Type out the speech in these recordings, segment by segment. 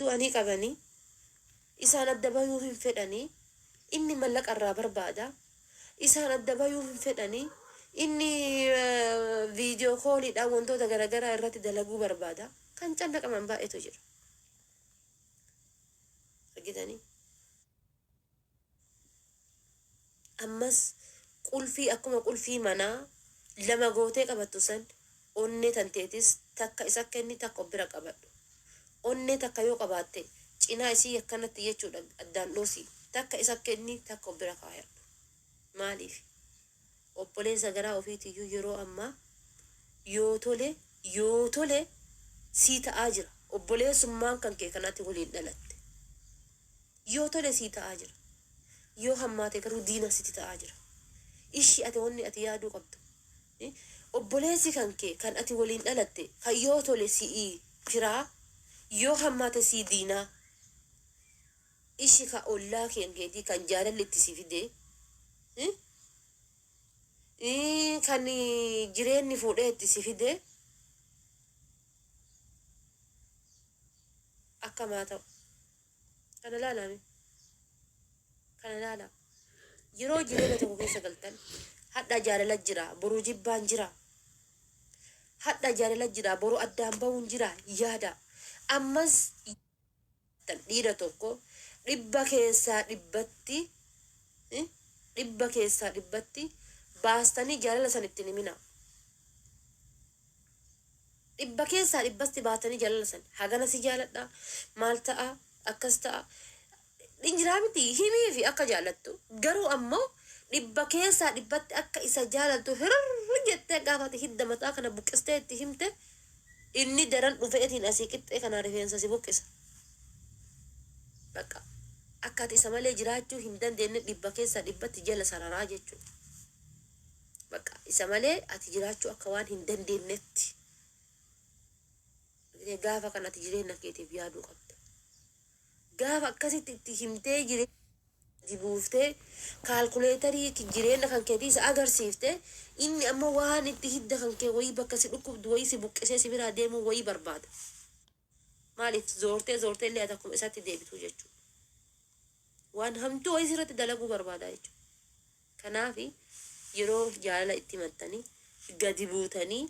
du'anii qabanii isaan adda bayuu hin fedhanii inni mallaqa irraa barbaada isaan adda bayuu hin fedhanii inni viidiyoo kooliidhaan wantoota garaagaraa irratti dalaguu barbaada kan callaqaman baay'eetu jira argitanii ammas qulfii akkuma qulfii manaa lama gootee qabattu san onnee tanteetis takka isa kenni takka bira qabadhu onnee takka yoo qabaatte cinaa isii akkanatti jechuudha addaan dhoosi takka isa kenni takka bira kaayadhu maaliif obboleessa garaa ofiitiyyuu yeroo ammaa yoo tole sii ta'aa jira obboleessummaan kan kee kanatti waliin dhalatte yoo tole sii ta'aa jira yoo hammaate garuu diina sitti ta'aa jira ishi ati wanni ati yaaduu qabdu obboleessi kan kee kan ati waliin dhalatte kan yoo tole si'ii firaa yoo hammaate sii diinaa ishi ka ollaa keetii kan jaalalli itti si fide kan jireenyi fuudhee itti si fide akkamaa ta'u kana laalame kana laala yeroo jireenya tokko keessa galtan hadha jaalala jira boruu jibbaan jira hadha jaalala jira boruu addaan ba'uun jira yaada ammas dhiira tokko dhibba keessaa dhibbatti baastanii jaalala san ittiin himina dhibba keessaa dhibbatti baastanii jaalala san hagana si jaaladha maal ta'a akkas ta'a injiraa miti himii fi akka jaalattu garuu ammoo dhibba keessaa dhibbatti akka isa jaalattu hirri jettee gaafate hidda mataa kana buqqistee itti himte inni daran dhufeetiin asii qixxee kana rifeensa si buqqisa bakka akka ati isa malee jiraachuu hin dandeenye dhibba keessaa dhibbatti jala sararaa jechuudha bakka isa malee ati jiraachuu akka waan hin dandeenyetti gaafa kan ati jireenya keetiif yaaduu qabda gaafa akkasitti itti himtee jibuuftee kaalkuleetarii jireenya kan keetii isa agarsiifte inni amma waan itti hidda kan kee wayii bakka si dhukkubdu wayii si buqqisee si biraa deemuu wayii barbaada maaliif zoortee illee ati akkuma isaatti deebitu jechuudha waan hamtuu wayii sirratti dalaguu barbaada jechuudha kanaaf yeroo jaalala itti maxxanii gadi buutanii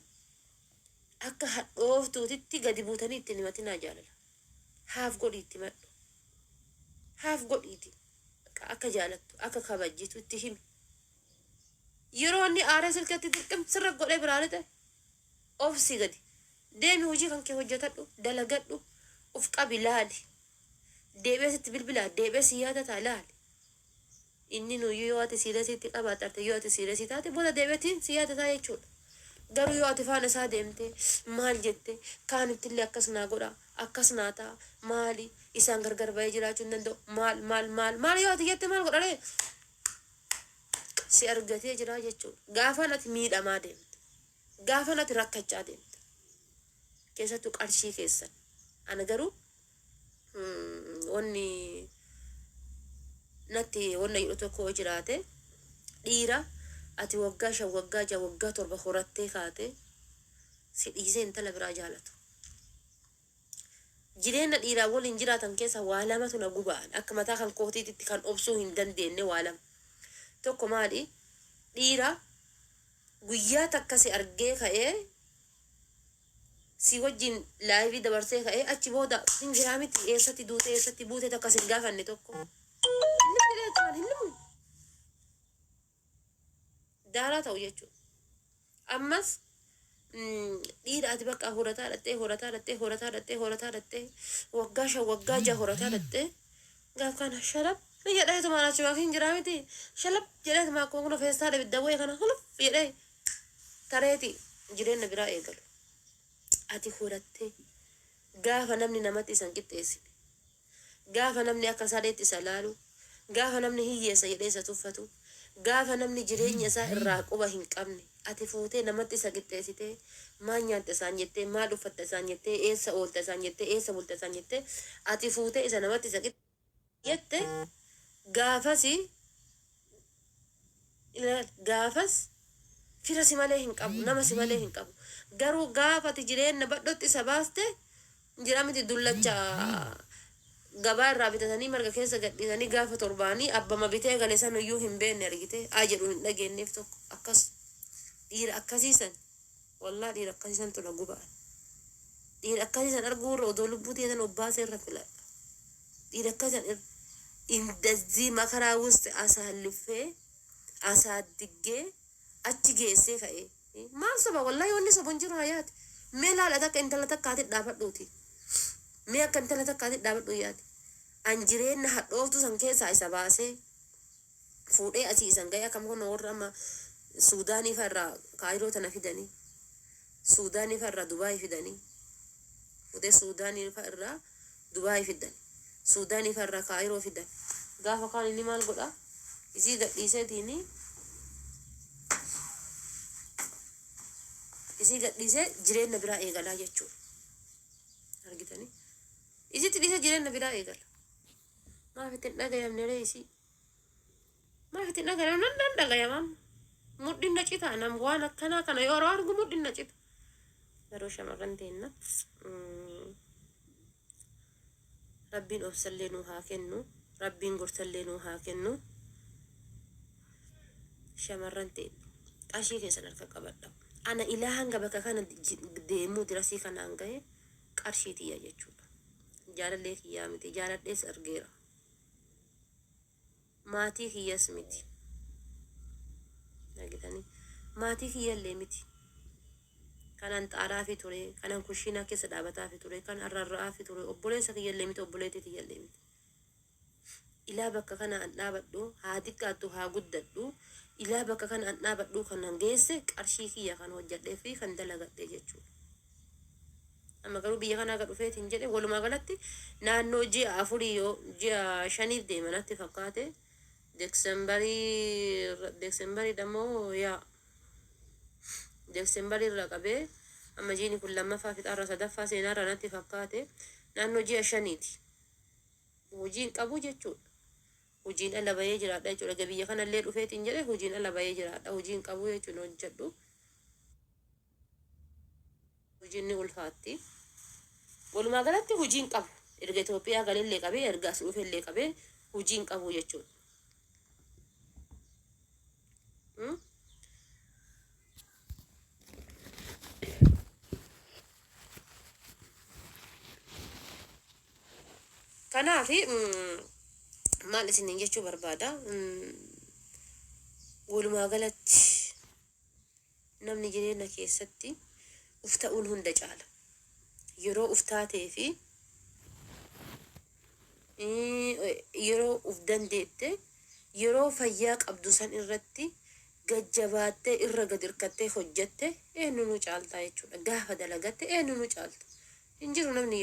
akka hadhooftuutitti gadi buutanii itti himatinaa jaalala haaf godhi itti madhu haaf godhiiti akka jaalattu akka kabajjitu itti himi yeroo inni aaree silkatti dirqam sirra godhee biraale ta'e obsi gadi deemi hojii kan kee hojjetadhu dalagadhu uf qabi laali deebee sitti bilbilaa deebee si yaadataa laali inni nuyyuu yoo ati siiresiitti qabaatarte yoo ati siiresii taate booda deebeetiin si yaadataa jechuudha garuu yoo ati faana isaa deemte maal jette kaanittillee akkas naa godha akkas naa ta'a maali isaan gargar ba'ee jiraachuu hin danda'u maal yoo ati jette maal godhare si argatee jira jechuudha gaafaan ati miidhamaa deemte gaafaan ati rakkachaa deemte keessattuu qarshii keessan ana garuu wanni natti wanna jedhu tokko jiraate dhiira ati waggaa 5 waggaa 6 waggaa 7 horattee kaate si dhiisee intala biraa jaalatu jireenya dhiiraa waliin jiraatan keessa waa lamatu na guba'an akka mataa kan kootiitti kan obsuu hin dandeenye waa lama tokko maali dhiira guyyaa takka si argee ka'ee si wajjin laayivii dabarsee ka'ee achi booda hin jiraa miti eessatti duute eessatti buute takka sin gaafanne tokko daaraa ta'u jechuudha ammas dhiira ati bakka horataa dhattee waggaa 5 waggaa 6 horataa dhattee gaaf kana shalap jedhee maal achuma hin jiraa miti shalap jedhee maa kun feestaa ibidda bu'ee kana huluf jedhee tareeti jireenya biraa eegalu ati horattee gaafa namni namatti isan qixxeessine gaafa namni akka sadeetti isa laalu gaafa namni hiyyeessa jedhee isa tuffatu gaafa namni jireenya isaa irraa quba hin qabne ati fuutee namatti isa qixxeessitee maal nyaatte isaan jettee maal uffatte isaan jettee eessa oolte isaan jettee eessa bulte isaan jettee ati fuutee isa namatti isa jette gaafas fira si malee hin qabu nama si malee hin qabu garuu gaafa ati jireenya badhotti isa baaste jira miti dullacha gabaa irraa bitatanii marga keessa gadhiisanii gaafa torbaanii abbama bitee gale san iyyuu hin beekne argite jedhu hin dhageenyeef tokko akkas dhiira akkasiisan wallaa dhiira akkasiisan tola gubaan dhiira akkasiisan arguu irra odoo lubbuu teessan obbaasee irra filadha dhiira akkasiisan indazii makaraa wusti asaalliffee asaaddiggee achi geessee ka'e maal soba wallaa yoonni sobon jiru hayaati mee laala takka intala takkaati dhaabadhuuti mee akka intala takkaati dhaabadhu yaati an jireenya hadhooftu san keessaa isa baasee fuudhee asii isan ga'ee akkam kun warra amma Suudaanii farraa Kaayiroo tana fidanii Suudaanii farraa Dubaay fidanii fuudhee Suudaanii farraa Dubaay fidan Suudaanii farraa Kaayiroo fidan gaafa kaan inni maal godha isii gadhiiseetiini isii gadhiisee jireenya biraa eegalaa jechuudha argitanii isitti dhiisee jireenya biraa eegala maaf ittiin dhagayamne ree isii maaf ittiin dhagayamne nan dhagayamam mudhiin na cita nam waan akkanaa kana yeroo argu mudhiin na cita yeroo shamarran teenna rabbiin obsallee nuu haa kennu rabbiin gorsallee nuu haa kennu shamarran teenna qashii keessan harka qabadha ana ilaahan bakka kana deemuu dirasii kanaan gahe qarshiitiyya jechuudha jaalallee kiyyaa miti jaaladhees argeera maatii kiyyas miti nagitanii maatii kiyyallee miti kanan xaaraa fi ture kanan kushiinaa keessa dhaabataa fi ture kan arrarra'aa fi ture obboleessa kiyyallee miti obboleetii kiyyallee miti ilaa bakka kana an dhaabadhu haa xiqqaattu haa guddadhu ilaa bakka kana an dhaabadhu kanan geesse qarshii kiyya kan hojjadhee fi kan dalagadhee jechuudha amma garuu biyya kanaa gad dhufeetiin jedhe walumaa galatti naannoo ji'a 4 yoo ji'a 5 deemanatti fakkaate Deeksembarii dammoo yaa Deeksembarii irraa qabee amma jiini kun lammaffaa fixaarra sadaffaa seenaarra natti fakkaate naannoo ji'a 5ti hojiin qabu jechuudha hojiin ala bahee jiraadha jechuudha biyya kanallee dhufeetiin jedhe hojiin ala bahee jiraadha hojiin qabu jechuun hojjedhu hojiin ni ulfaatti walumaa galatti hojiin qabu erga Itoophiyaa galillee qabee erga as dhufeellee qabee hojiin qabu jechuudha kanaafi maal isiniin jechuu barbaada walumaa galatti namni jireenya keessatti uf ta'uun hunda caala yeroo uf taatee fi yeroo uf dandeette yeroo fayyaa qabdu san irratti gajjabaattee irra gad hirkattee hojjette eenyunu caaltaa jechuudha gaafa dalagatte eenyunu caalta hin jiru namni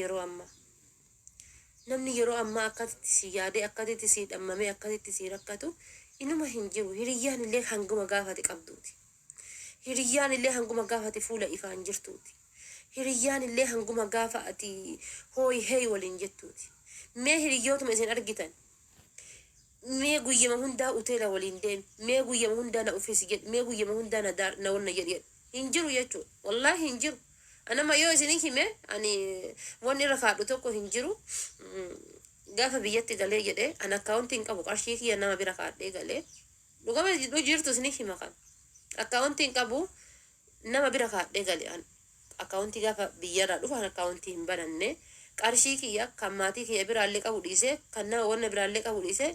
yeroo ammaa akkasitti si yaadee akkasitti si dhammamee akkasitti si rakkatu inuma hin jiru hiriyyaan illee hanguma gaafate qabduuti hiriyyaan illee hanguma gaafate fuula ifaan jirtuuti hiriyyaan illee hanguma gaafa ati hooyi hey waliin jettuuti mee hiriyyootuma isin argitan mee guyyama hundaa uteela waliin deemi mee guyyama hundaa na ufisi jedhe mee guyyama hundaa na wonna jedhe hin jiru jechuudha wallaahi hin jiru anama yoo isinii hime ani wanni irra kaadhu tokko hin jiru gaafa biyyatti galee jedhe an akkaawuntiin qabu qarshii kiyya nama bira kaadhee galee dhugama jirtu isinii hima kan akkaawuntiin qabu nama bira kaadhee galee an akkaawuntii gaafa biyyarraa dhufu an akkaawuntii hin bananne qarshii kiyya kan maatii kiyya biraallee qabu dhiise kan nama wanna biraallee qabu dhiise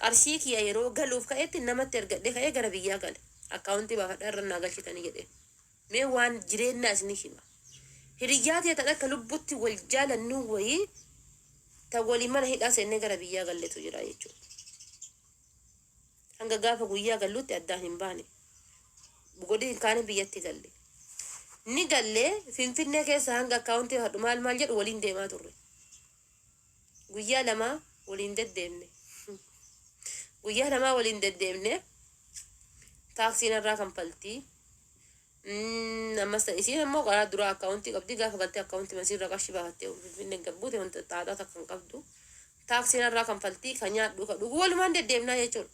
qarshii kiyya yeroo galuuf ka'etti namatti ergadhee ka'ee gara biyyaa gale akkaawuntii baafadhaa irra naa galchitanii jedhe mee waan jireenya isinii hima hiriyyaatee tan akka lubbutti wal jaalannu wayii tan waliin mana hidhaa seennee gara biyyaa galletu jira jechuudha hanga gaafa guyyaa gallutti addaan hin baane godii kaanii biyyatti galle ni gallee finfinnee keessa hanga akkaawuntii hadhu maal jedhu waliin deemaa turre guyyaa lamaa waliin deddeemne taaksiin irraa kanfaltii ammas isiin ammoo karaa duraa akkaawuntii qabdi gaafa galtee akkaawuntii masiirra qarshii baafattee finfinnee gabbuute wanta xaaxaa takka hin qabdu taaksiin irraa kanfaltii kan nyaadhu ka dhugu walumaan deddeemnaa jechuudha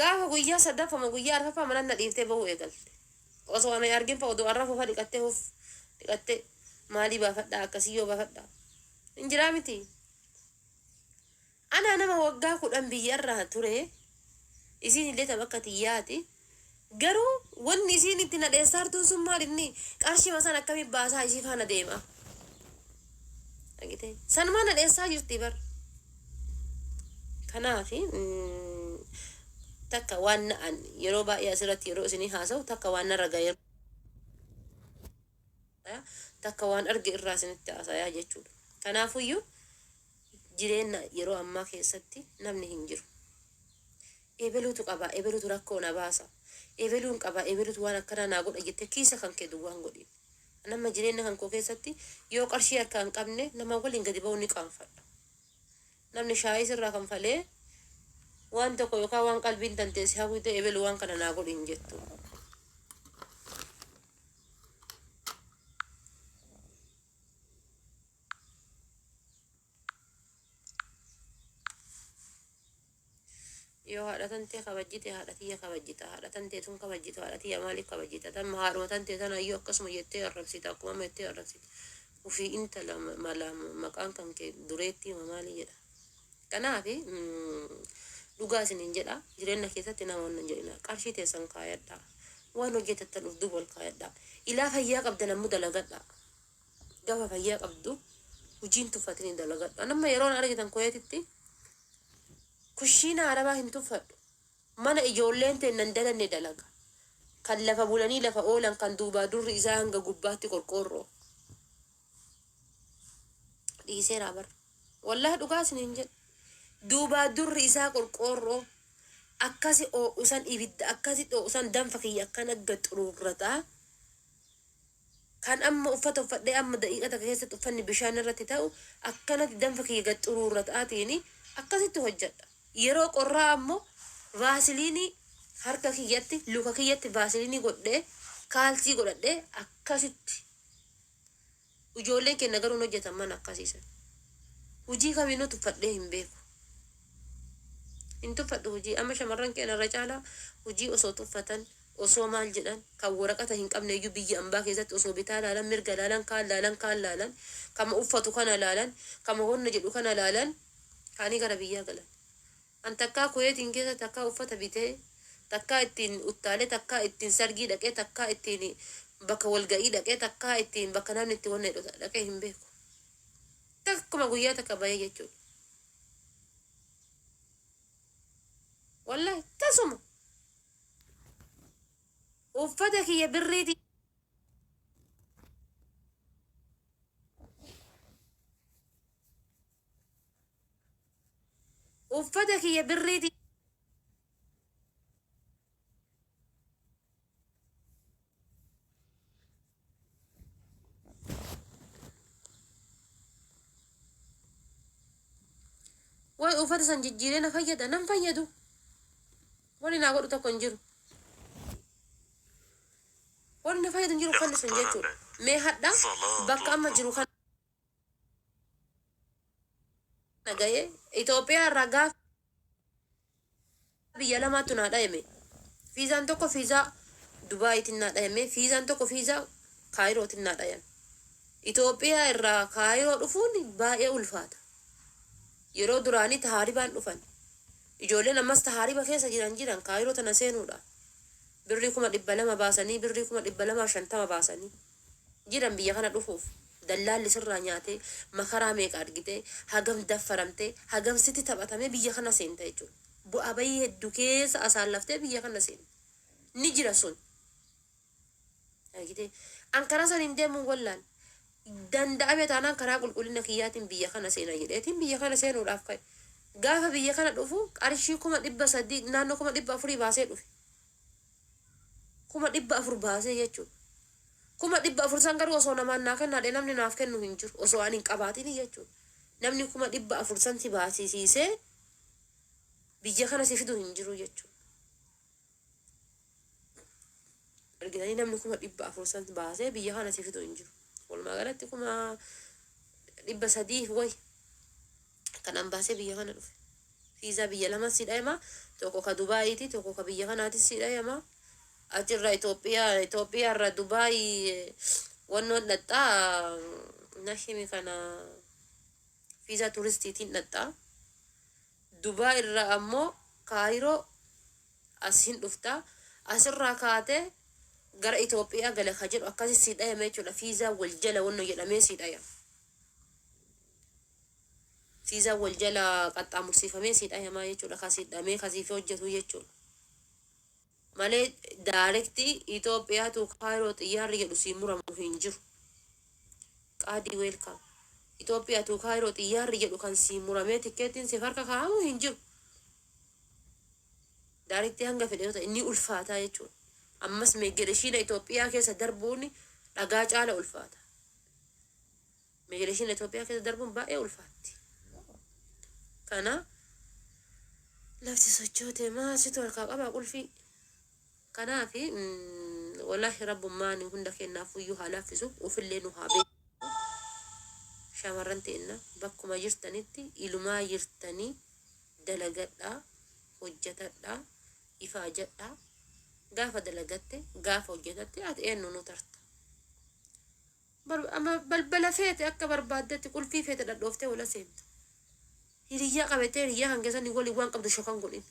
gaafa guyyaa sadaffama guyyaa arfaffaa mana na dhiiftee bahuu eegalte osoo ana argin fa odoo arrafuufa dhiqattee maalii baafadhaa akkasii yoo baafadhaa hin jiraa miti أنا ما وقاكو أن بيرها تري إسين اللي تبكتياتي قرو ون إسين إنتنا الإنسار تنسم مالني قرشي مثلا كمي باسا إسي فانا ديما أجيتي سنمان الإنسار يرتبر كنافي takka waan an yeroo baay'ee asirratti yeroo isinii haasa'u takka waan narra ga'e takka waan arge irraa isinitti haasayaa jechuudha. Kanaafuyyuu jireenya yeroo ammaa keessatti namni hin jiru. Ebeluutu qaba, ebeluutu rakkoo na baasa. Ebeluun qaba, ebeluutu waan akkana naa godha jettee kiisa kan kee duwwaan godhin. Nama jireenya kan koo keessatti yoo qarshii harkaa hin qabne nama waliin gadi ba'uu ni qaanfadha. Namni shaayii sirraa kan falee waan tokko yookaan waan qalbiin danteessi hawwite ebelu waan kana naa godhin jettu. Yoo haadha tantee kabajjite haadha tiyya kabajjita haadha tantee tun kabajjita haadha tiyya maaliif kabajjita tamma haadhuma tantee tana iyyuu akkasuma jettee arrabsita akkuma jettee arrabsita ufii intala mala maqaan kan kee dureetti maali jedha. Kanaafi dhugaa isiniin jedha jireenya keessatti namoonni hin jedhina qarshii teessan kaayadha waan hojjetattan ufduu wal kaayadha ilaa fayyaa qabdan ammoo dalagadha gaafa fayyaa qabdu hojiin tuffatanii dalagadha. Nama yeroo argitan koyeetitti kushiina arabaa hin tuffadhu mana ijoolleen teennan dalanne dalaga kan lafa bulanii lafa oolan kan duubaa durri isaa hanga gubbaatti qorqoorroo dhiiseera bar wallahi dhugaa isiniin jedha duubaa durri isaa qorqoorroo akkasi oo'usan ibidda akkasi oo'usan danfa kiyya akkana gaxuruurrataa kan amma uffata uffadhee amma daqiiqa takka keessatti uffanni bishaan irratti ta'u akkanatti danfa kiyya gaxuruurrataatiin akkasitti hojjedha. Yeroo qorraa ammoo vaasiliinii harka kiyyatti luka kiyyatti vaasiliinii godhee kaalsii godhadhee akkasitti ijoolleen keenya garuu hojjetan mana akkasiisan hojii kamiinuu tuffadhee hin beeku hin tuffadhu hojii amma shamarran keenya irra caalaa hojii osoo tuffatan osoo maal jedhan kan waraqata hin qabne iyyuu biyya ambaa keessatti osoo bitaa laalan mirga laalan kaan laalan kama uffatu kana laalan kama honna jedhu kana laalan kaanii gara biyyaa galan. An takkaa kuyeetiin keessa takkaa uffata bitee takkaa ittiin uttaalee takkaa ittiin sargii dhaqee takkaa ittiin bakka walga'ii dhaqee takkaa ittiin bakka namni itti wanna hidhota dhaqee hin beeku. Takkuma guyyaa takka bahee jechuudha. Wallahi tasuma uffata kiyya birriiti. Uffata kiyya birriiti. Way uffata san jijjiiree na fayyada nan fayyadu. Wani naa godhu tokko hin jiru. Wani na fayyadu hin jiru uffanni sun jechuudha. Mee hadha bakka amma jiru kana ga'ee Itoophiyaa irraa gaafa biyya lamaatu naa dhayame. Fiizaan tokko fiizaa Dubaayitiin naa dhayame. Fiizaan tokko fiizaa Kaayirootiin naa dhayan. Itoophiyaa irraa Kaayiroo dhufuun baay'ee ulfaata. Yeroo duraanii tahaaribaan dhufan. Ijoolleen ammas tahaariba keessa jiran Kaayiroo tana seenuudha. Birrii 200 baasanii birrii 250 baasanii jiran biyya kana dhufuuf. Dallaalli sirraa nyaatee makaraa meeqa argitee hagam daffaramtee hagam sitti taphatamee biyya kana seenta jechuudha. Bu'aa bayii hedduu keessa asaallaftee biyya kana seenta. Ni jira sun. Argitee Ankara san hin deemuun wallaan danda'ame taanaan karaa qulqullina kiyyaatiin biyya kana seena jedheetiin biyya kana seenuudhaaf ka'e. Gaafa biyya kana dhufu qarshii 300 naannoo 400 baasee dhufe. 400 baasee jechuudha. 400 san garuu osoo namaan naa kennaadhe namni naaf kennu hin jiru osoo ani hin qabaatin jechuudha. Namni 400 san si baasisiisee biyya kana si fidu hin jiru jechuudha. Argitanii namni 400 san baasee biyya kana si fidu hin jiru. Walumaa galatti 300 way kanan baasee biyya kana dhufe. Fiizaa biyya lama si dhayama tokko ka Dubaayiiti tokko ka biyya kanaati si dhayama. Achirra Itoophiyaa irra Dubaay wannoon dhaxxaa nashimi kana fiizaa turistiitiin dhaxxaa Dubai irra ammoo Kaayiroo asin dhufta asirraa kaatee gara Itoophiyaa gala ka jedhu akkasi si dhayame jechuudha. Fiizaa wal jala wanno jedhamee si dhayama. Fiizaa wal jala qaxxaamursiifamee si dhayamaa jechuudha. Kasi hidhamee kasiif hojjetu jechuudha. Malee daarektii Itoophiyaatu Kaayiroo xiyyaarri jedhu si muramu hin jiru. Qaadii weelkaam. Itoophiyaatu Kaayiroo xiyyaarri jedhu kan si muramee tikkeettiin si harka kaa'amu hin jiru. Daarektii hanga fedheeta inni ulfaataa jechuudha. Ammas migireeshina Itoophiyaa keessa darbuun dhagaa caala ulfaata. Migireeshina Itoophiyaa keessa darbuun baay'ee ulfaatti. Kana lafti sochootee maasitu harkaa qabaa qulfii. Kanaafi wallahi rabbummaan hunda kennaafuyyuu haa laaffisu ofillee nu haa beeku. Shamarran ta'inna bakkuma jirtanitti ilumaa jirtanii dalagadhaa, hojjetadhaa, ifaajadhaa. Gaafa dalagatte gaafa hojjetatte ati eenyu nu tarta. Amma balbala feete akka barbaaddetti qulfii feete dhadhooftee wala seenta. Hiriyyaa qabatee hiriyyaa kan keessatti waliin waan qabdu shokan godhin.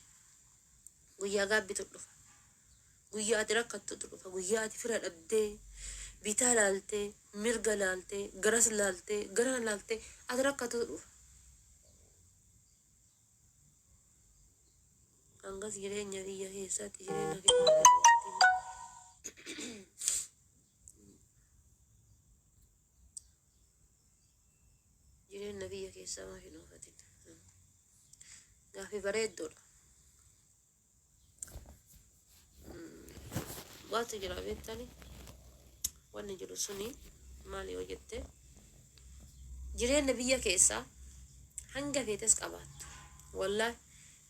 Guyyaa gaabbitu dhufa. Guyyaa ati rakkattu dhufa. Guyyaa ati fira dhabdee bitaa laaltee mirga laaltee garas laaltee garana laaltee ati rakkattu dhufa. Angas jireenya biyya keessatti jireenya keessatti jireenya biyya keessaa maa hin oofatin. Gaaffii bareeddoodha. Waatu jira beektani wanni jiru suni maali yoo jette jireenya biyya keessaa hanga feetes qabaattu. Wallahi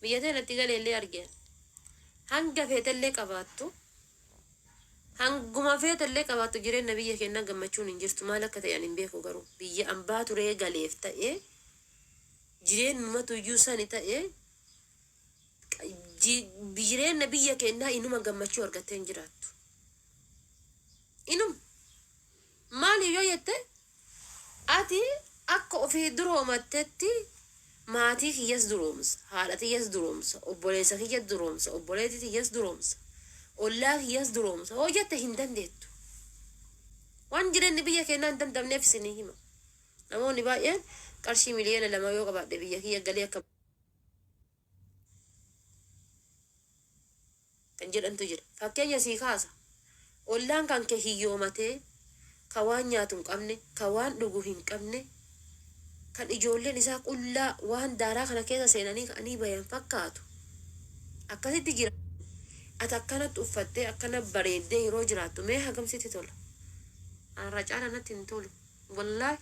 biyya teenatti galeellee argeen hanga feetellee qabaattu hanguma feetellee qabaattu jireenya biyya keenyaa gammachuun hin jirtu. Maal akka ta'an hin beeku garuu biyya ambaa turee galeef ta'ee jireenyumatu iyyuu sani ta'ee jireenya biyya keenyaa inuma gammachuu argattee hin jiraattu. Inum maali yoo jette ati akka ofii duroomattetti maatii kiyyas duroomsa, haadha kiyyas duroomsa, obboleessa kiyyas duroomsa, obboleetti kiyyas duroomsa, ollaa kiyyas duroomsa hoo jette hin dandeettu. Waan jireenyi biyya keenyaa hin dandamneef isinii hima. Namoonni baay'een qarshii miliyoona 2 yoo qabaadhe biyya kiyya galee akka kan jedhantu jira. Fakkeenya sii kaasa. Ollaan kan kee hiyyoomatee ka waan nyaatu hin qabne, ka waan dhugu hin qabne, kan ijoolleen isaa qullaa waan daaraa kana keessa seenanii ka'anii bayan fakkaatu. Akkasitti jira. Ati akkanatti uffattee akkana bareeddee yeroo jiraattu mee hagamsitti tola. Arra caala natti hin tolu. Wallaahi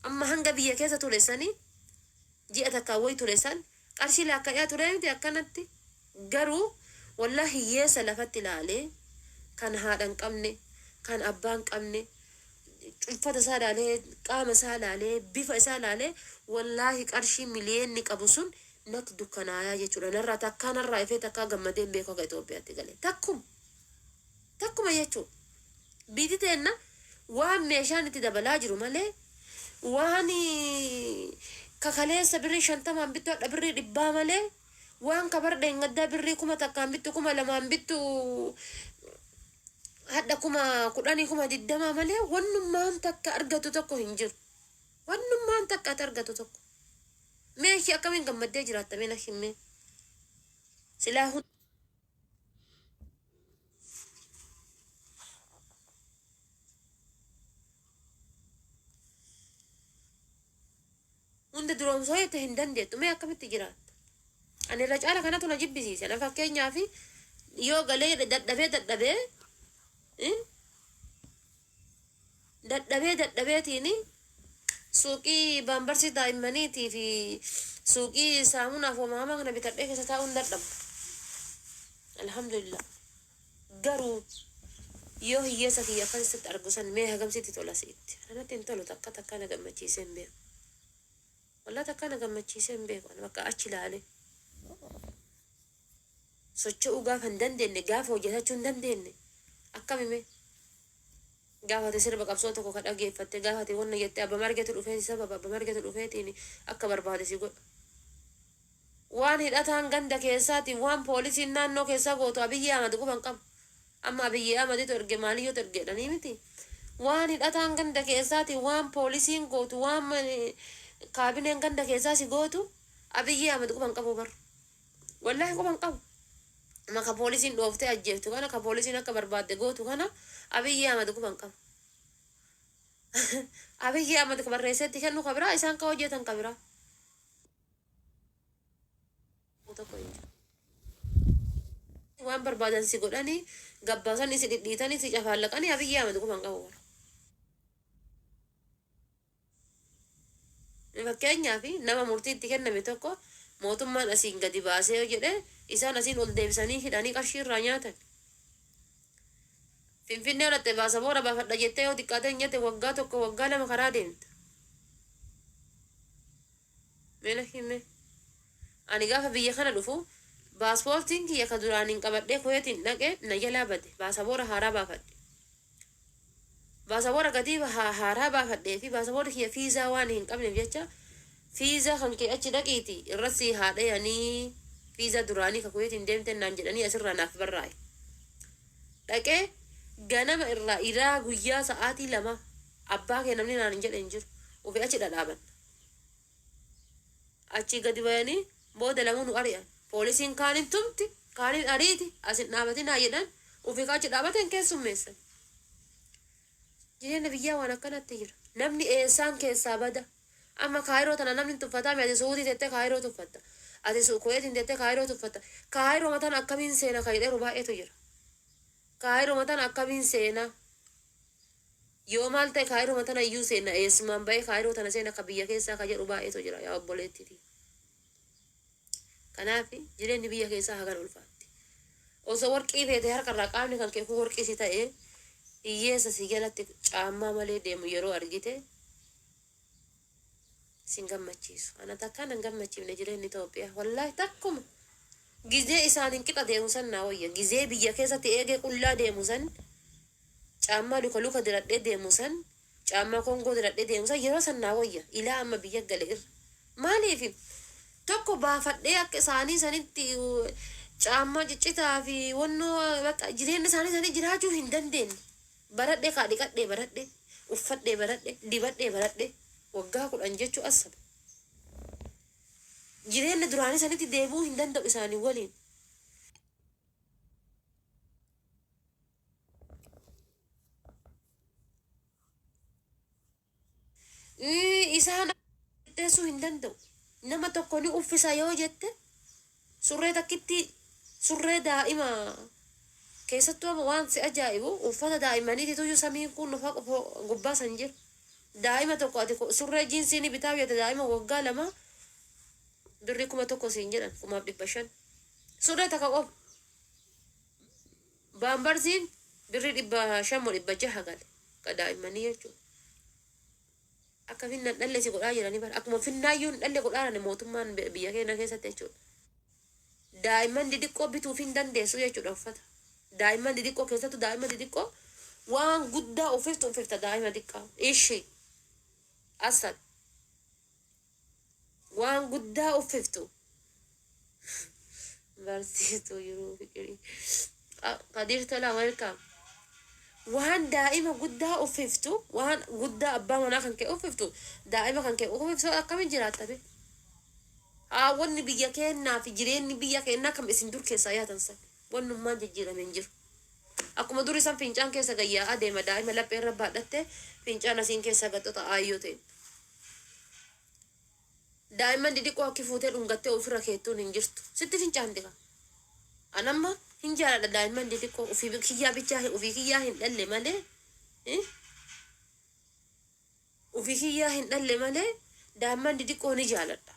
amma hanga biyya keessa tureessanii ji'a takkaa wayi tureessan qarshii laakkaa'aa ture miti akkanatti. Garuu wallahi hiyyeessa lafatti ilaalee kan haadha hin qabne, kan abbaa hin qabne, uffata isaa ilaalee, qaama isaa ilaalee, bifa isaa ilaalee wallahi qarshii miliyoonni qabu sun natti dukkanaayaa jechuudha. Narraa takkaa narraa ifee takkaa gammadee hin beeku akka Itoophiyaatti galee. Takkuma jechuudha. Biiti teenna waan meeshaan itti dabalaa jiru malee waan kakaleessa birrii 50 bittu hadha birrii 100 malee waan kabardhe ngaddaa birrii 1000 takkaan bittu 2000 bittu hadda 10,000 20 malee wannummaan takka argatu tokko hin jiru. Wannummaan takka argatu tokko. Meeshii akkamiin gammaddee jiraatta mee na himee. Silaa hunda duroomsoo jette hin dandeettu mee akkamitti jiraatta. Ani irra caala kanatu na jibbisiise. Na fakkeenyaaf yoo galee dadhabeetiin suuqii baambarsii daa'immaniitii fi suuqii saamunaaf homaama kana bitadhee keessa taa'uun dadhabu. Alhamdulillah. Garuu yoo hiyyeessa kiyya akkasitti argu san mee hagamsitti tola si'itti. Anatti hin tolu takka na gammachiisee hin beeku. Wallah takka na gammachiisee hin beeku. Ani bakka achi ilaale. Socho'uu gaafa hin dandeenye gaafa hojjetachuu hin dandeenye akkamime gaafa ati sirba qabsoo tokko ka dhageeffatte gaafa ati wanna jettee abba margetu dhufeeti sababa abba margetu dhufeetiin akka barbaade si godha. waan hidhataan ganda keessaati waan poolisiin naannoo keessa gootu Abiyyi Ahmad quban qabu. Amma Abiyyi Ahmaditu erge maaliyyoo ergeedhanii miti. Waan hidhataan ganda keessaati waan poolisiin gootu waan kaabineen ganda keessaasi gootu Abiyyi Ahmad quban qabu bar. Wallahi quban qabu. Maka poolisiin dhooftee ajjeeftu kana ka poolisiin akka barbaadde gootu kana Abiyyi Ahmad quban qabu. Abiyyi Ahmad ka barreessetti kennu kabira isaan ka hojjetan kabira. Waan barbaadan si godhanii gabbaasan si dhidhiitanii si cafaallaqanii Abiyyi Ahmad quban qabu. Fakkeenyaaf nama murtiitti kenname tokko mootummaan asiin gadi baasee jedhe isaan asiin ol deebisanii hidhanii qarshii irraa nyaatan. Finfinnee dhatte baasaboora baafadha jettee yoo xiqqaate hin jette waggaa tokko waggaa lama karaa deemta. Meela hime. Ani gaafa biyya kana dhufu baaspoortiin kiyya ka duraaniin qabadhee koyeetiin dhaqee na jalaa bade baasaboora haaraa baafadhe. Baasaboora gatii haaraa baafadhee fi baasaboora kiyya fiizaa waan hin qabneef jecha fiizaa kan kee achi dhaqiiti irratti haadhayanii fiizaa duraanii ka koyeetiin deemte naan jedhanii asirraa naaf barraa'e. Dhaqee ganama irraa iraa guyyaa sa'aatii 2 abbaa kee namni naan hin jedhe hin jiru ofii achi dhadhaaban. Achi gadi bayanii booda lamuu nu ari'an. Poolisiin kaaniin tumti kaaniin ariiti asin dhaabatinaa jedhan ofii achi dhaabateen keessummeessan. Jireenya biyyaa waan akkanatti jira. Namni eessaan keessaa bada. Amma kaayiroo tana namni tuffataa ati suutii tettee kaayiroo tuffatta. Ati kuweetiin tettee kaayiroo tuffatta. Kaayiroo mataan akkamiin seena ka jedheeru baay'eetu jira. Kaayiroo mataan akkamiin seena. Yoo maal ta'e kaayiroo mataan iyyuu seena eessumaan ba'ee kaayiroo tana seena ka biyya keessaa ka jedhu baay'eetu jira yaa obboleettiiti. Kanaaf jireenyi biyya keessaa hagan ulfaatti. Osoo warqii feete harkarraa qaamni kan kee kun warqii si ta'ee hiyyeessa si jalatti caammaa malee deemu yeroo argite sin gammachiisu. Ana takkaan hin gammachiifne jireenyi Itoophiyaa. Wallaahi takkuma. Gizee isaaniin qixa deemu san naa wayya. Gizee biyya keessatti eegee qullaa deemu san caammaa luka diradhee deemu san caammaa kongoo diradhee deemu san yeroo san naa wayya. Ilaa amma biyya gale irra. Maaliif tokko baafadhee akka isaanii sanitti caammaa ciccitaa fi wannoo jireenya isaanii jiraachuu hin dandeenye. Baradhee kaa dhiqadhee baradhee uffadhee baradhee dibadhee baradhee waggaa 10 jechuu asaba. Jireenya duraanii sanitti deebuu hin danda'u isaanii waliin. Isaan teessuu hin danda'u. Nama tokko ni uffisa yoo jette surree takkitti surree daa'ima keessattuu amma waan si ajaa'ibu uffata daa'imaniititu iyyuu samiin kun nufa gubbaa san jiru. Daa'ima tokko ati surree jiinsii ni bitaa biyyate daa'ima waggaa 2 birrii 1,000 siin jedhan 500. Surree takka qofa. Baambarsiin birrii 500 gale ka daa'imanii jechuudha. Akka finna dhalle si godhaa jiranii bara akkuma finnaayyuun dhalle godhaa mootummaan biyya keenya keessatti jechuudha. Daa'imman didiqqoo bituuf hin dandeessu jechuudha uffata. Daa'imman didiqqoo keessattuu daa'imman didiqqoo waan guddaa uffifta daa'ima diqqaa. Ishee asal waan guddaa uffiftu. Barsiistuu yeroo fikirii. Qadir Tolaa welcome. Waan daa'ima guddaa uffiftu waan guddaa abbaa manaa kan kee uffiftu daa'ima kan kee uffiftu akkamiin jiraatta be? Wanni biyya keenyaa fi jireenyi biyya keenyaa kam isin dur keessaa yaatan san wannummaan jijjiirame hin jiru. Akkuma dur isan fincaan keessa gayyaa adeema daa'ima laphee irra baadhatte fincaan asiin keessa gaxxota aayyoo ta'e. Daa'imman didiqqoo akki fuutee dhungattee ofirra keettuun hin jirtu. Sitti fincaan dhiqa. Anamma hin jaaladha daa'imman didiqqoo ofii kiyyaa hin dhalle malee ofii kiyyaa hin dhalle malee daa'imman didiqqoo ni jaaladha.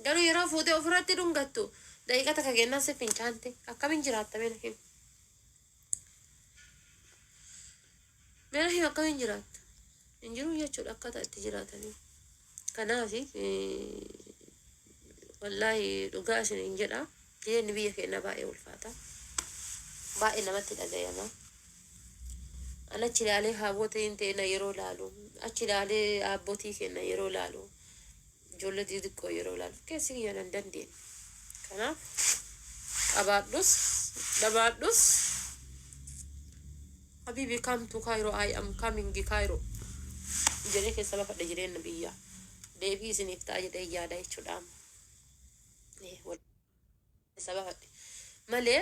Garuu yeroo fuutee ofirratti dhungattu daqiiqa takka kennaan si fincaante akkamiin jiraatta meena him. Meena him akkamiin jiraatta. Hin jiru jechuudha akkaataa itti jiraatanii. Kanaaf wallaahi dhugaa isin hin jedha. Jireenyi biyya keenya baay'ee ulfaata. Baay'ee namatti dhagayama. An achi ilaalee haabbotiin teenya yeroo laalu achi ilaalee abbootii keenya yeroo laalu ijoollee xixiqqoo yeroo ilaalu keessi kiyya nan dandeenye. Kanaaf qabaadhus dhabaadhus habibi come to Cairo, I am coming Cairo jedhee keessa lafadha jireenya biyyaa deebii isiniif ta'a jedhee yaada jechuudha. Sababa malee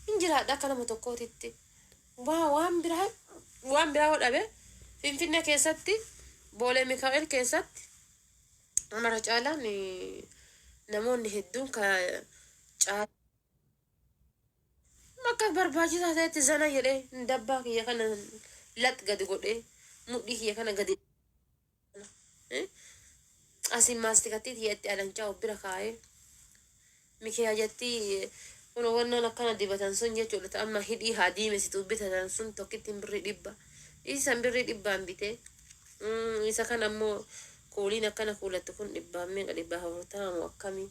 hin jiraadha akka nama tokkootitti waan biraa hodhabe Finfinnee keessatti Boolee Mikaa'el keessatti mara caalaan namoonni hedduun ka makka barbaachisaa ta'etti zana jedhee dabbaa kiyya kana lat gadi godhee mudhii kiyya kana gadi asin maastikatti tiyyatti alanchaa bira kaa'ee mikiyaa jetti kun wannan akkana dibatan sun jechuudha. Amma hidhii haa diimesitu bitatan sun tokkittiin birrii 100 isan birrii 100 bitee isa kan ammoo kuuliin akkana kuulattu kun 140 akkamii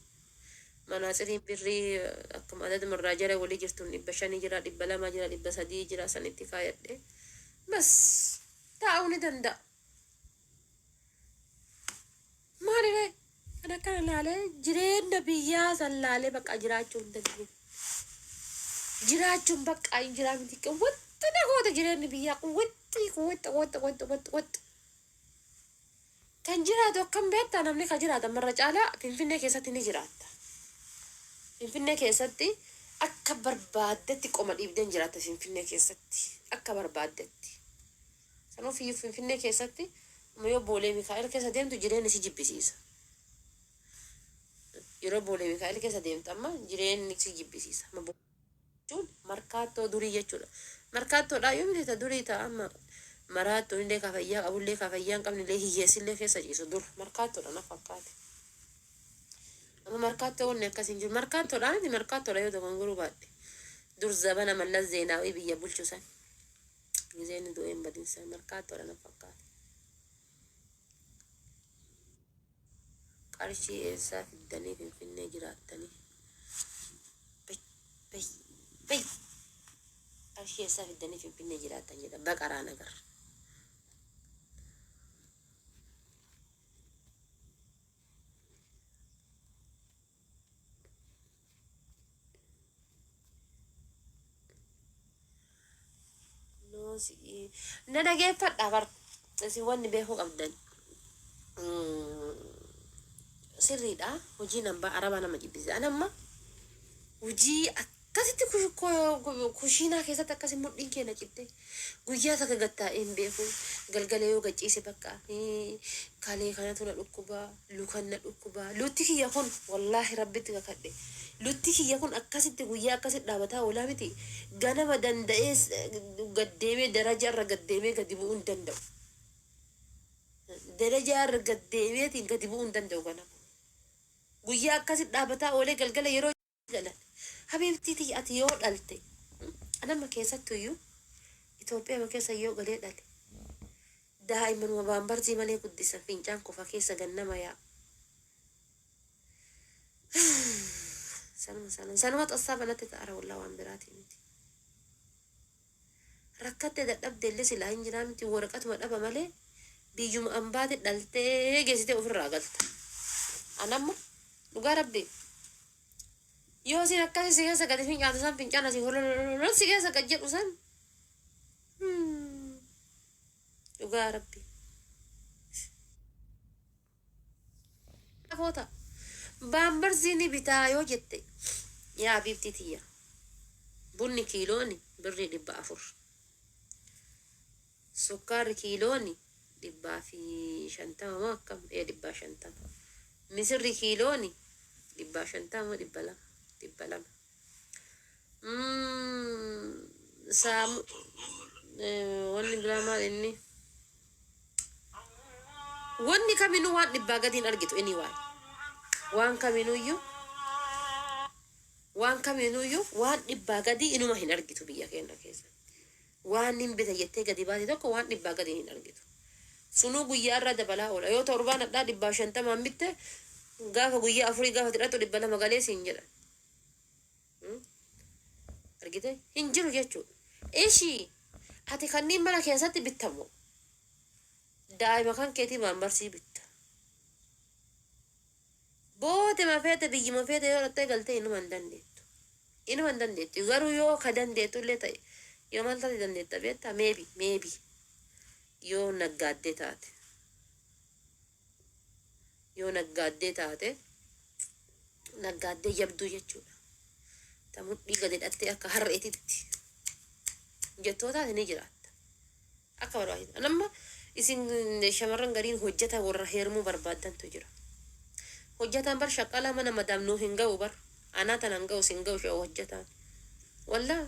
manaasiriin birrii akkuma adada marraa jara walii jirtuun 500 jira 200 jira 300 jira sanitti kaayadhe bas taa'uu ni danda'a. Maalilee kan akkana laalee jireenya biyyaa san laalee bakka jiraachuu hin dandeenye. Jiraachuun bakka hin jiraamti qawwatta nagoota jireenyi biyyaa qawwatta kan jiraatu akkam beektaa namni kan jiraata marra caalaa Finfinnee keessatti ni jiraata. Finfinnee keessatti akka barbaaddetti qoma dhiibdeen jiraata Finfinnee keessatti akka barbaaddetti. Sanuuf iyyuu Finfinnee keessatti yoo Boolee Mikaa'el keessa deemtu jireenyi si jibbisiisa. Yeroo Boolee Mikaa'el keessa deemtu amma jireenyi si jibbisiisa. Markaattoo durii jechuudha. Markaattoodhaa yoo miti durii ta'a amma maraattoon illee kafayyaa qabullee kafayyaa hin qabne illee hiyyeessillee keessa ciisu dur markaattoodha na fakkaate. Amma markaattoo wanni akkasiin jiru markaattoodhaan miti markaattoodha yoo tokkon guruu baadhe dur zabana Mallas Zeenaawii biyya bulchu san gizeenni du'een badinsan markaattoodha na fakkaate. Qarshii eessaa fiddanii Finfinnee jiraattanii qarshii eessaa fiddanii Finfinnee jiraattan jedha baqaraa nagar. Na dhageeffadha bar isin wanni beekuu qabdan sirriidha. Hojii nambaa arabaa nama jibbise anamma hojii akkasitti kushiinaa keessatti akkasi mudhiin keenya citte guyyaa takka gattaa'ee hin beeku galgala yoo gachiise bakka kalee kanatu na dhukkubaa lukan na dhukkubaa lutti kiyya kun wallaahi rabbitti kakadhe lutti kiyya kun akkasitti guyyaa akkasitti dhaabataa oolaa miti ganama danda'ee gaddeemee darajaa irra gaddeemee gadi bu'uu hin danda'u. Darajaa irra gaddeemeetiin gadi bu'uu hin danda'u ganama guyyaa akkasitti dhaabataa oolee galgala yeroo galan habiibtiiti ati yoo dhalte anama keessattu iyyuu Itoophiyaa keessa yoo galee dhale daa'imman baambarzii malee guddisan fincaan qofa keessa gannama yaa sanuma xassaa banatti ta'ara wallaa waan biraatii miti. Rakkattee dadhabde illee silaa hin jiraa miti waraqatuma dhaba malee biyyuma ambaati dhaltee geessitee ofirraa galta. Anamma dhugaa rabbii yoo sin akkasi si keessa gadi fincaatu san fincaan asii holololol si keessa gad jedhu san dhugaa rabbii. Foota baambarziin bitaa yoo jette yaa biiftii tiyya bunni kiilooni birrii 400 sukkaarri kiilooni 150 moo akkam 150 misirri kiilooni 150 moo 200 saamu wanni biraa maal inni wanni kaminuu waan 100 gadiin argitu anyway waan kaminuyyuu waan 100 gadii inuma hin argitu biyya keenya keessa. Waan hin bita jettee gadi baate tokko waan 100 gadii hin argitu. Sunuu guyyaa irra dabalaa oola. Yoo torbaan addaa 150 bitte gaafa guyyaa 4 gaafa tidhatu 200 galee siin jedha. Argite hin jiru jechuudha. Ishii ati kanneen mana keessatti bittamu daa'ima kan keetii baambarsii bitta. boote ma feete biyyi ma feete yoo dhattee galtee inuma hin dandeettu garuu yoo ka dandeettu illee ta'e yoo maal taate dandeetta beetta meebi yoo naggaaddee taate naggaaddee jabduu jechuudha. Ta mudhii gadi hidhattee akka harreetitti jettootaati ni jiraatta. Akka barbaachisu. Anamma isin shamarran gariin hojjeta warra heerumuu barbaaddantu jira. Hojjetaan bar shaqqala mana madaamnuu hin ga'u bar. Anaa tan hin ga'u sin ga'u shoo hojjetaan. Wallaa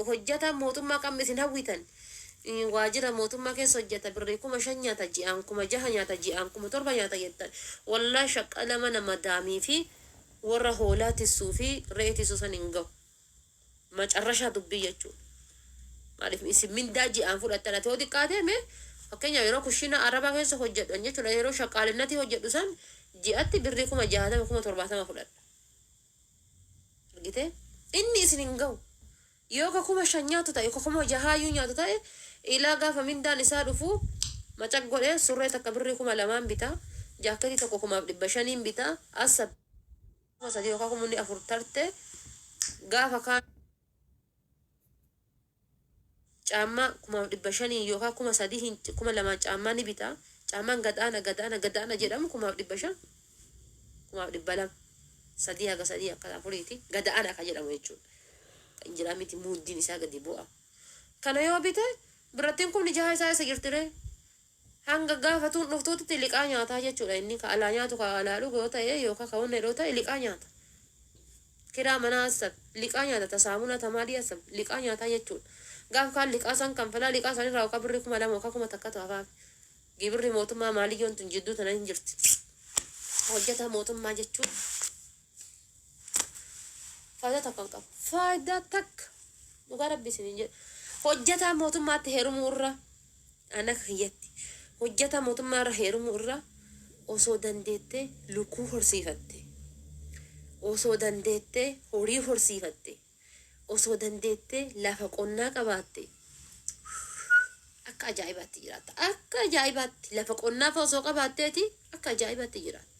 hojjetaan mootummaa qabne isin hawwitan. Waajjira mootummaa keessa hojjeta birrii 5,000 nyaata ji'aan 6,000 nyaata ji'aan 7,000 nyaata jettan. Wallaa shaqqala mana madaamii fi warra hoolaa tissuu fi re'ee tissuu san hin ga'u. Macarrashaa dubbii jechuudha. Maaliif isin mindaa ji'aan fudhattan ati hoo xiqqaatee mee fakkeenyaaf yeroo kushina arabaa keessa hojjedhan jechuudha yeroo shaqqaalinnati hojjedhu san ji'atti birrii 60,000 70,000 fudhadha. Argitee inni isin hin ga'u. Yoo ka 5,000 nyaatu ta'e ka 6,000 nyaatu ta'e ilaa gaafa mindaan isaa dhufu macaq godhee surree takka birrii 2,000 bitaa jaakketii tokko 1,500 bitaa asab sadii yookaan 4,000 tarte gaafa kaan caammaa 1,500 yookaan 3,000 2,000 caammaa ni bitaa. Caammaan gadaana jedhamu 1,500 1,200 sadii haga sadii akka afuriiti gadaana akka jedhamu jechuudha. Kan jira miti muddiin isaa gadi bu'a. Kana yoo bite birattiin kun jaha isaa isa jirtire hanga gaafatuun dhuftuutti liqaa nyaataa jechuudha. Inni ka alaa nyaatu ka alaa dhugu yoo ta'e yookaan ka wanna yeroo ta'e liqaa nyaata. Kiraa manaa asab liqaa nyaata tasaamuna tamaalii asab liqaa nyaataa jechuudha. Gaaf kaan liqaa san kan falaa liqaa san irraa yookaan birrii 2,000 yookaan 1,000 ta'aaf gibirri mootummaa maalii yoon tun jidduu tana hin jirti. Hojjetaa mootummaa jechuun faayidaa takka hin qabu. Faayidaa takka dhugaa rabbisin hin jedhu. Hojjetaa mootummaatti heerumuu irra ana kiyyatti hojjetaa mootummaa irra heerumuu irra osoo dandeettee lukkuu horsiifatte osoo dandeettee horii horsiifatte osoo dandeettee lafa qonnaa qabaatte akka ajaa'ibaatti jiraatta. Akka ajaa'ibaatti lafa qonnaa fa osoo qabaatteeti akka ajaa'ibaatti jiraatta.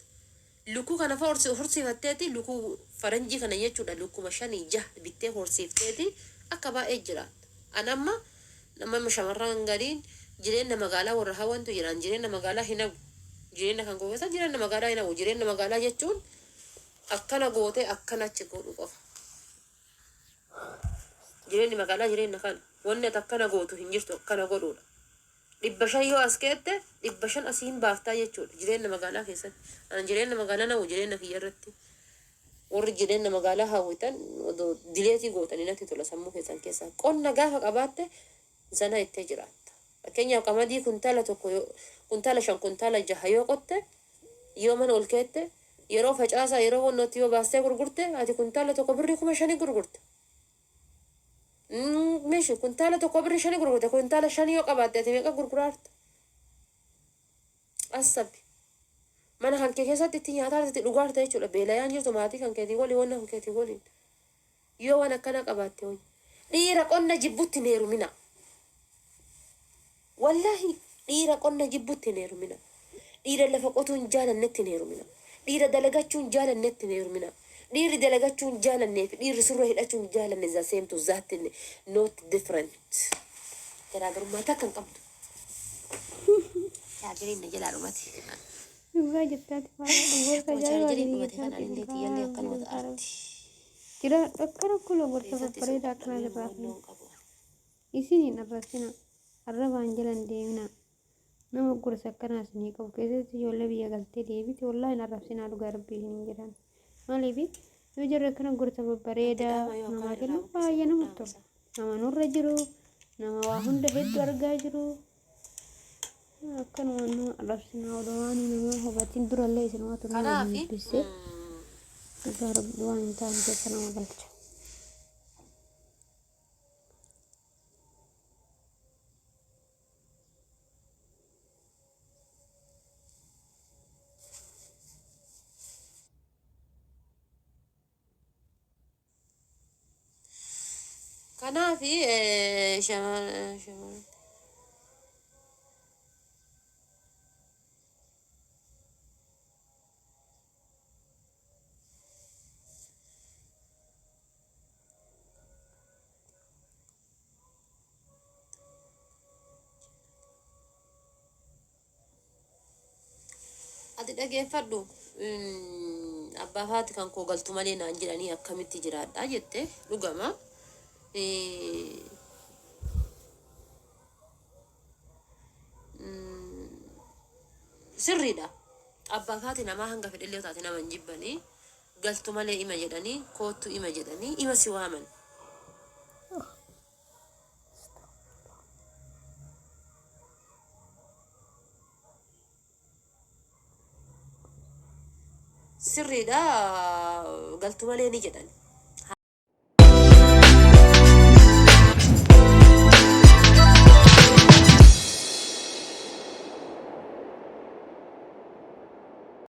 Lukkuu kana fa horsiifatteeti lukkuu faranjii kana jechuudha lukkuma 5-6 bittee horsiifteeti akka baay'ee jiraatta. Anamma nama shamarran gariin jireenya magaalaa warra hawantu jiran jireenya magaalaa hin hagu. Jireenya kan gogeessa jireenya magaalaa hin hagu. Jireenya magaalaa jechuun akkana gootee akkana achi godhu qofa. Jireenyi magaalaa jireenya kana wanni akkana gootu hin jirtu akkana godhuudha. 500 yoo as keette 500 asiin baaftaa jechuudha jireenya magaalaa keessatti. Ana jireenya magaalaa namu jireenya kiyya irratti warri jireenya magaalaa hawwitan dileetii gootanii natti tola sammuu keessan keessaa qonna gaafa qabaatte zana ittee jiraatta. Fakkeenyaaf qamadii kuntaala tokko kuntaala 5 kuntaala 6 yoo qotte yoo mana ol keette yeroo facaasaa yeroo wannootti yoo baastee gurgurte ati kuntaala tokko birrii 5,000 gurgurte. Meeshaa kuntaala tokko birrii 5 gurgurte kuntaala 5 yoo qabaatte ati meeqa gurguraarta? Asabi mana kan kee keessatti itti nyaataa itti dhugaarta jechuudha. Beelayaan jirtu maatii kan keetii waliin wanna kan keetii waliin yoo waan akkana qabaatte hoyi dhiira qonna jibbutti hin heerumina. Wallahi dhiira qonna jibbutti hin heerumina. Dhiira lafa qotuun jaalannetti hin heerumina. Dhiira dalagachuun jaalannetti hin heerumina. Dhiirri dalagachuun jaalannee fi dhiirri surra hidhachuun jaalanne the same to that not different. Garaagarummaa takka hin qabdu. Shaagiriin na jalaa dhumate. Dhugaa jettaati jira akkana kulo gorsa babbareedaa akkana jirraa fi isin hin arrasina arrabaan jalan deemina nama gorsa akkanaas ni qabu keessatti ijoollee biyya galtee deebite wallaahi hin arrabsinaa dhugaa rabbii hin jedhan maaliif yoo jirre akkana gorsa babbareedaa namaa kennu baay'ee namatti tola nama nurra jiru nama waa hunda hedduu argaa jiru. Akkan waan arrabsinaa odaan nama hubatiin durallee isin waa turre dubbise gara waan hin taane keessa nama galcha. Kanaafi shamarran ati dhageeffadhu abbaa faati kan koo galtu malee naan jedhanii akkamitti jiraadha jette dhugama. Sirriidha. Abbaa faati namaa hanga fedhillee taate nama hin jibbanii galtu malee ima jedhanii koottu ima jedhanii ima si waaman. Sirriidha galtu malee ni jedhan.